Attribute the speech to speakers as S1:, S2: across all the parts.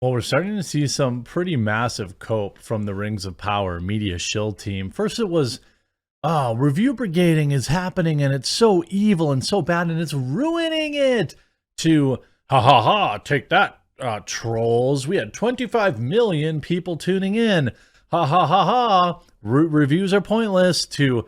S1: Well, we're starting to see some pretty massive cope from the Rings of Power media shill team. First, it was, oh, review brigading is happening and it's so evil and so bad and it's ruining it. To, ha ha ha, take that, trolls. We had 25 million people tuning in. Ha ha ha ha. Reviews are pointless. To,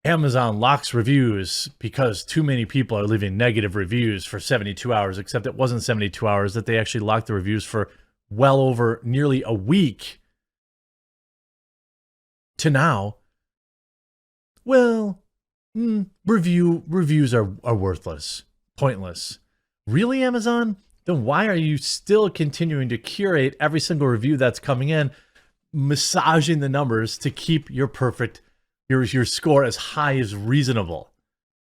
S1: Amazon locks reviews because too many people are leaving negative reviews for 72 hours, except it wasn't 72 hours, that they actually locked the reviews for well over nearly a week. To now, well, reviews are worthless, pointless. Really, Amazon? Then why are you still continuing to curate every single review that's coming in, massaging the numbers to keep your score as high as reasonable?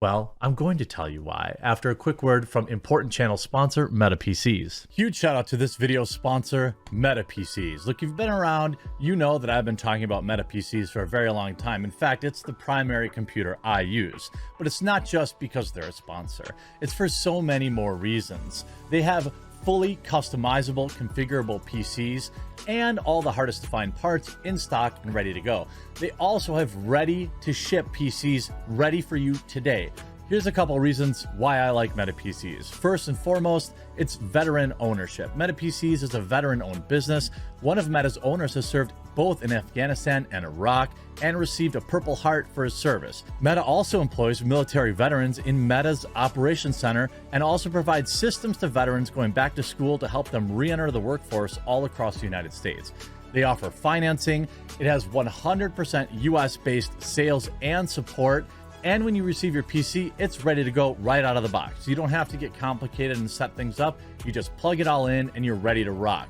S1: Well, I'm going to tell you why after a quick word from important channel sponsor, Meta PCs. Huge shout out to this video sponsor, Meta PCs. Look, you've been around, you know that I've been talking about Meta PCs for a very long time. In fact, it's the primary computer I use. But it's not just because they're a sponsor. It's for so many more reasons. They have fully customizable, configurable PCs and all the hardest to find parts in stock and ready to go. They also have ready to ship PCs ready for you today. Here's a couple reasons why I like Meta PCs. First and foremost, it's veteran ownership. Meta PCs is a veteran-owned business. One of Meta's owners has served both in Afghanistan and Iraq and received a Purple Heart for his service. Meta also employs military veterans in Meta's Operations Center and also provides systems to veterans going back to school to help them re-enter the workforce all across the United States. They offer financing. It has 100% US-based sales and support. And when you receive your PC, it's ready to go right out of the box. You don't have to get complicated and set things up. You just plug it all in and you're ready to rock.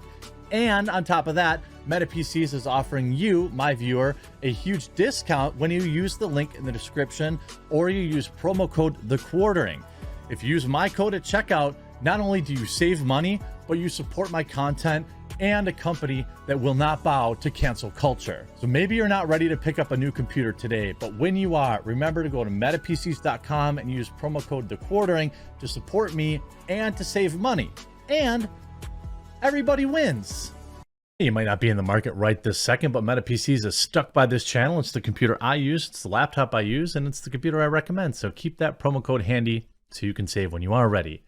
S1: And on top of that, Meta PCs is offering you, my viewer, a huge discount when you use the link in the description or you use promo code TheQuartering. If you use my code at checkout, not only do you save money, but you support my content and a company that will not bow to cancel culture. So maybe you're not ready to pick up a new computer today, but when you are, remember to go to metapcs.com and use promo code TheQuartering to support me and to save money. And everybody wins. You might not be in the market right this second, but Meta PCs is stuck by this channel. It's the computer I use, it's the laptop I use, and it's the computer I recommend. So keep that promo code handy so you can save when you are ready.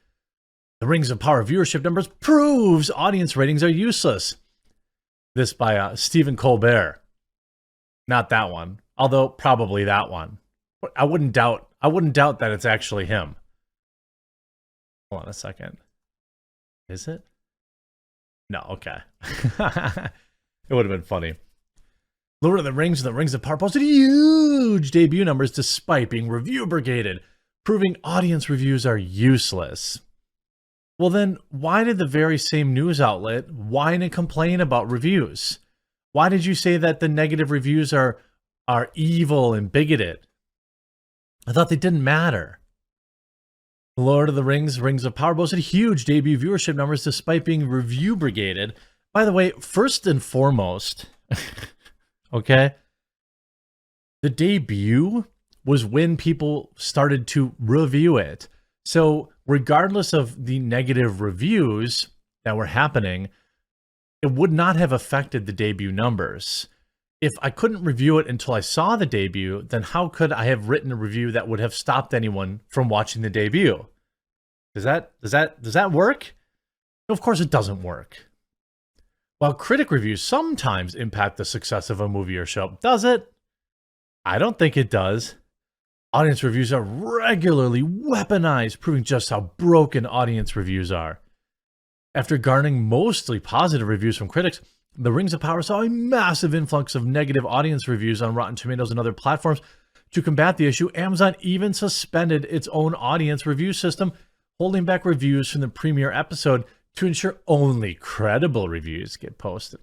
S1: The Rings of Power viewership numbers proves audience ratings are useless. This by Stephen Colbert. Not that one, although probably that one. I wouldn't doubt that it's actually him. Hold on a second. Is it? No, okay. It would have been funny. Lord of the Rings and the Rings of Power posted huge debut numbers despite being review brigaded, proving audience reviews are useless. Well then, why did the very same news outlet whine and complain about reviews? Why did you say that the negative reviews are evil and bigoted? I thought they didn't matter. Lord of the Rings, Rings of Power boasted huge debut viewership numbers despite being review brigaded. By the way, first and foremost, okay, the debut was when people started to review it. So regardless of the negative reviews that were happening, it would not have affected the debut numbers. If I couldn't review it until I saw the debut, then how could I have written a review that would have stopped anyone from watching the debut? Does that work? Of course it doesn't work. While critic reviews sometimes impact the success of a movie or show, does it? I don't think it does. Audience reviews are regularly weaponized, proving just how broken audience reviews are. After garnering mostly positive reviews from critics, The Rings of Power saw a massive influx of negative audience reviews on Rotten Tomatoes and other platforms. To combat the issue, Amazon even suspended its own audience review system, holding back reviews from the premiere episode to ensure only credible reviews get posted.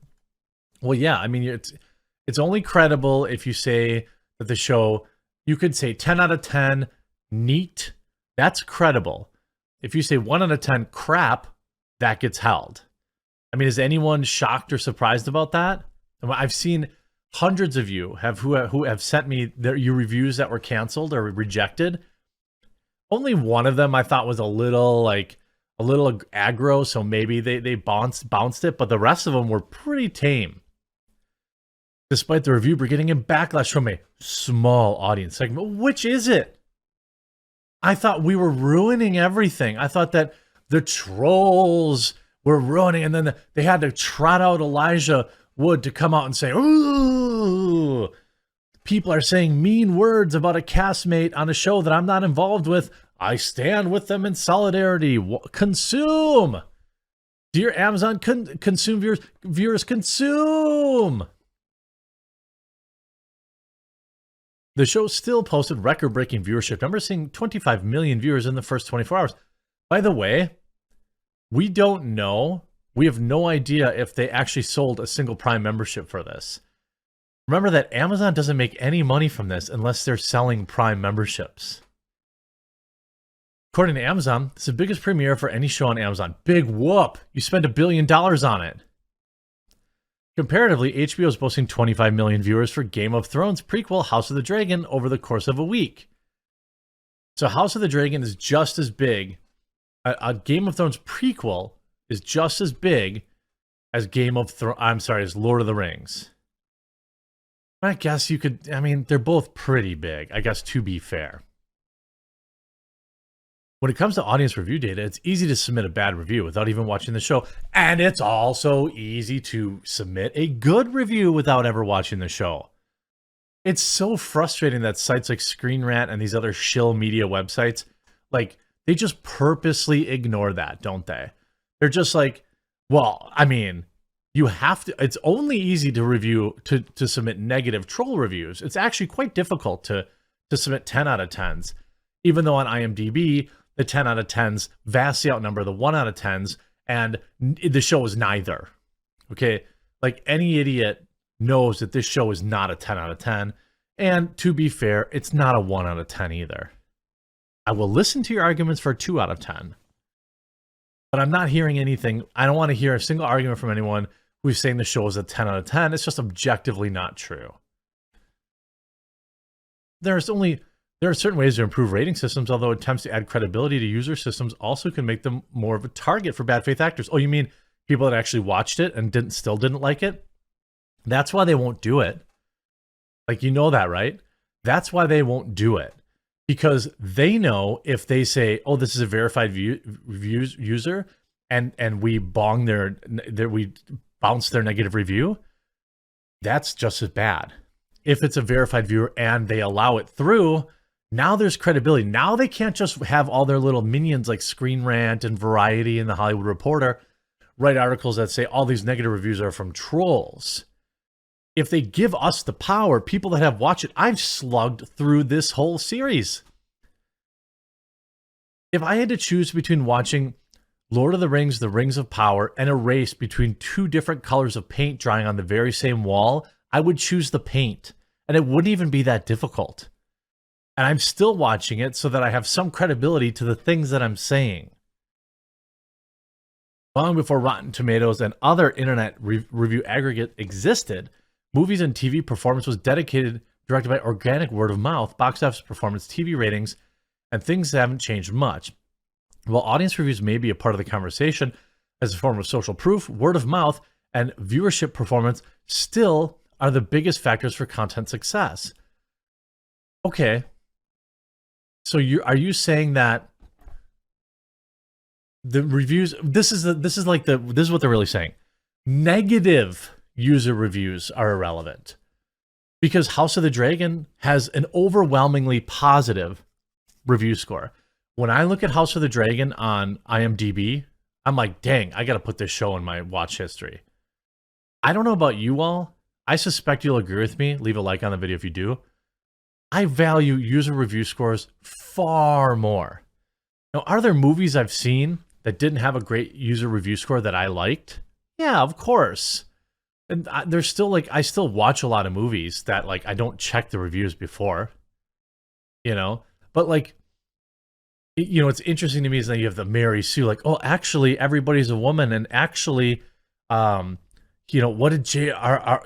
S1: Well, yeah, I mean, it's only credible if you say that the show, you could say 10 out of 10, neat, that's credible. If you say 1 out of 10, crap, that gets held. I mean, is anyone shocked or surprised about that? I've seen hundreds of you who have sent me your reviews that were canceled or rejected. Only one of them I thought was a little like, a little aggro, so maybe they bounced it, but the rest of them were pretty tame. Despite the review getting in backlash from a small audience segment. Which is it? I thought we were ruining everything. I thought that the trolls were ruining, and then they had to trot out Elijah Wood to come out and say, ooh, people are saying mean words about a castmate on a show that I'm not involved with. I stand with them in solidarity. Consume. Dear Amazon, consume viewers, consume. The show still posted record-breaking viewership numbers, seeing 25 million viewers in the first 24 hours. By the way, we don't know. We have no idea if they actually sold a single Prime membership for this. Remember that Amazon doesn't make any money from this unless they're selling Prime memberships. According to Amazon, it's the biggest premiere for any show on Amazon. Big whoop! You spend $1 billion on it. Comparatively, HBO is boasting 25 million viewers for Game of Thrones prequel House of the Dragon over the course of a week. So House of the Dragon is just as big. A Game of Thrones prequel is just as big as as Lord of the Rings. I guess you could, they're both pretty big, I guess, to be fair. When it comes to audience review data, it's easy to submit a bad review without even watching the show. And it's also easy to submit a good review without ever watching the show. It's so frustrating that sites like Screen Rant and these other shill media websites, they just purposely ignore that, don't they? They're just like, well, you have to, it's only easy to review, to submit negative troll reviews. It's actually quite difficult to submit 10 out of 10s, even though on IMDb, the 10 out of 10s vastly outnumber the 1 out of 10s, and the show is neither. Okay? Any idiot knows that this show is not a 10 out of 10, and to be fair, it's not a 1 out of 10 either. I will listen to your arguments for a 2 out of 10, but I'm not hearing anything. I don't want to hear a single argument from anyone who's saying the show is a 10 out of 10. It's just objectively not true. There are certain ways to improve rating systems, although attempts to add credibility to user systems also can make them more of a target for bad faith actors. Oh, you mean people that actually watched it and still didn't like it? That's why they won't do it. You know that, right? That's why they won't do it. Because they know if they say, oh, this is a verified user, and we we bounce their negative review, that's just as bad. If it's a verified viewer and they allow it through, now there's credibility. Now they can't just have all their little minions like Screen Rant and Variety and The Hollywood Reporter write articles that say all these negative reviews are from trolls. If they give us the power, people that have watched it, I've slugged through this whole series. If I had to choose between watching Lord of the Rings, The Rings of Power, and a race between two different colors of paint drying on the very same wall, I would choose the paint. And it wouldn't even be that difficult. And I'm still watching it so that I have some credibility to the things that I'm saying. Long before Rotten Tomatoes and other internet review aggregate existed, movies and TV performance was directed by organic word of mouth, box office performance, TV ratings, and things haven't changed much. While audience reviews may be a part of the conversation as a form of social proof, word of mouth and viewership performance still are the biggest factors for content success. Okay. So are you saying that the reviews, this is what they're really saying. Negative user reviews are irrelevant because House of the Dragon has an overwhelmingly positive review score. When I look at House of the Dragon on IMDb, I'm like, dang, I got to put this show in my watch history. I don't know about you all. I suspect you'll agree with me. Leave a like on the video if you do. I value user review scores far more. Now, are there movies I've seen that didn't have a great user review score that I liked? Yeah, of course. And there's still I still watch a lot of movies that I don't check the reviews before, but it's interesting to me is that you have the Mary Sue, oh, actually everybody's a woman. And actually, what did J.R.R.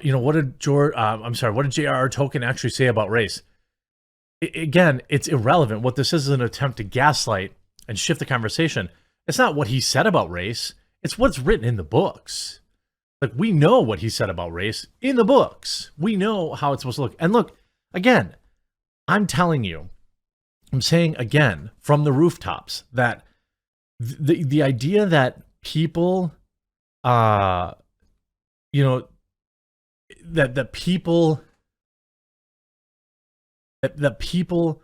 S1: Tolkien actually say about race? Again, it's irrelevant. What this is an attempt to gaslight and shift the conversation. It's not what he said about race. It's what's written in the books. Like, we know what he said about race in the books. We know how it's supposed to look. And look, again, I'm telling you, I'm saying again from the rooftops that the idea that people, that people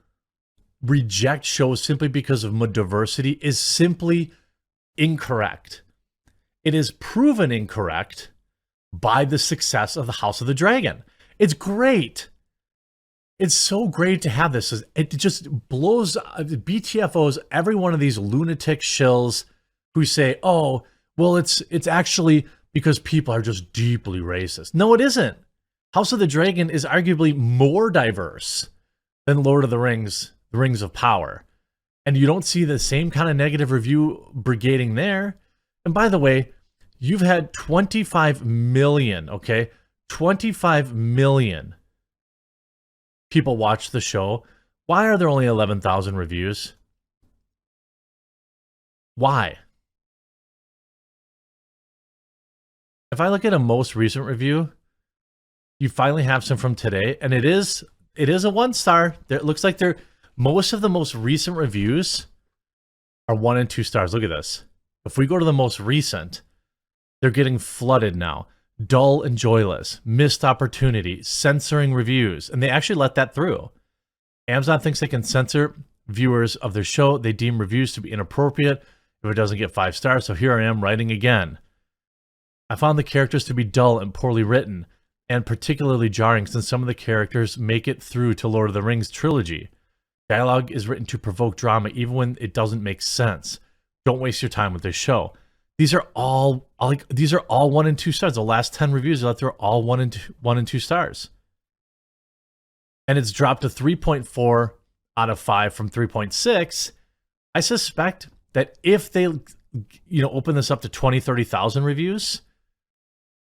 S1: reject shows simply because of diversity is simply incorrect. It is proven incorrect by the success of the House of the Dragon. It's great. It's so great to have this. It just blows BTFOs, every one of these lunatic shills who say, oh, well, it's actually because people are just deeply racist. No, it isn't. House of the Dragon is arguably more diverse than Lord of the Rings, the Rings of Power. And you don't see the same kind of negative review brigading there. And by the way, you've had 25 million, okay? 25 million people watch the show. Why are there only 11,000 reviews? Why? If I look at a most recent review, you finally have some from today, and it is a 1-star. It looks like most of the most recent reviews are 1 and 2 stars. Look at this. If we go to the most recent, they're getting flooded now. Dull and joyless, missed opportunity, censoring reviews, and they actually let that through. Amazon thinks they can censor viewers of their show. They deem reviews to be inappropriate if it doesn't get 5 stars. So here I am writing again. I found the characters to be dull and poorly written, and particularly jarring since some of the characters make it through to Lord of the Rings trilogy. Dialogue is written to provoke drama even when it doesn't make sense. Don't waste your time with this show. These are all 1 and 2 stars. The last 10 reviews they're all 1 and 2 stars. And it's dropped to 3.4 out of 5 from 3.6. I suspect that if they open this up to 20, 30,000 reviews,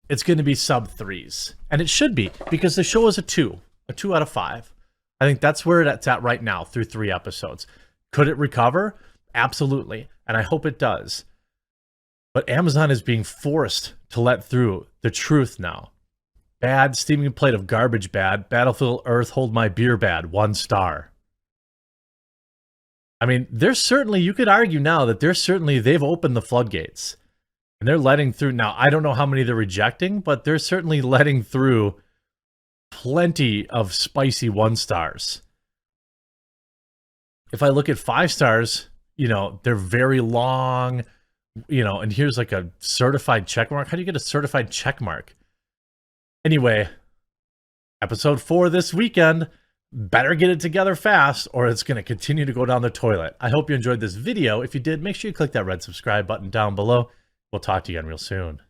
S1: it's going to be sub 3s. And it should be, because the show is a 2 out of 5. I think that's where it's at right now through 3 episodes. Could it recover? Absolutely. And I hope it does. But Amazon is being forced to let through the truth now. Bad, steaming plate of garbage bad. Battlefield Earth, hold my beer bad. 1 star. I mean, you could argue now that they've opened the floodgates. And they're letting through. Now, I don't know how many they're rejecting, but they're certainly letting through plenty of spicy 1 stars. If I look at 5 stars, they're very long, and here's like a certified check mark. How do you get a certified check mark? Anyway, episode 4 this weekend. Better get it together fast or it's going to continue to go down the toilet. I hope you enjoyed this video. If you did, make sure you click that red subscribe button down below. We'll talk to you again real soon.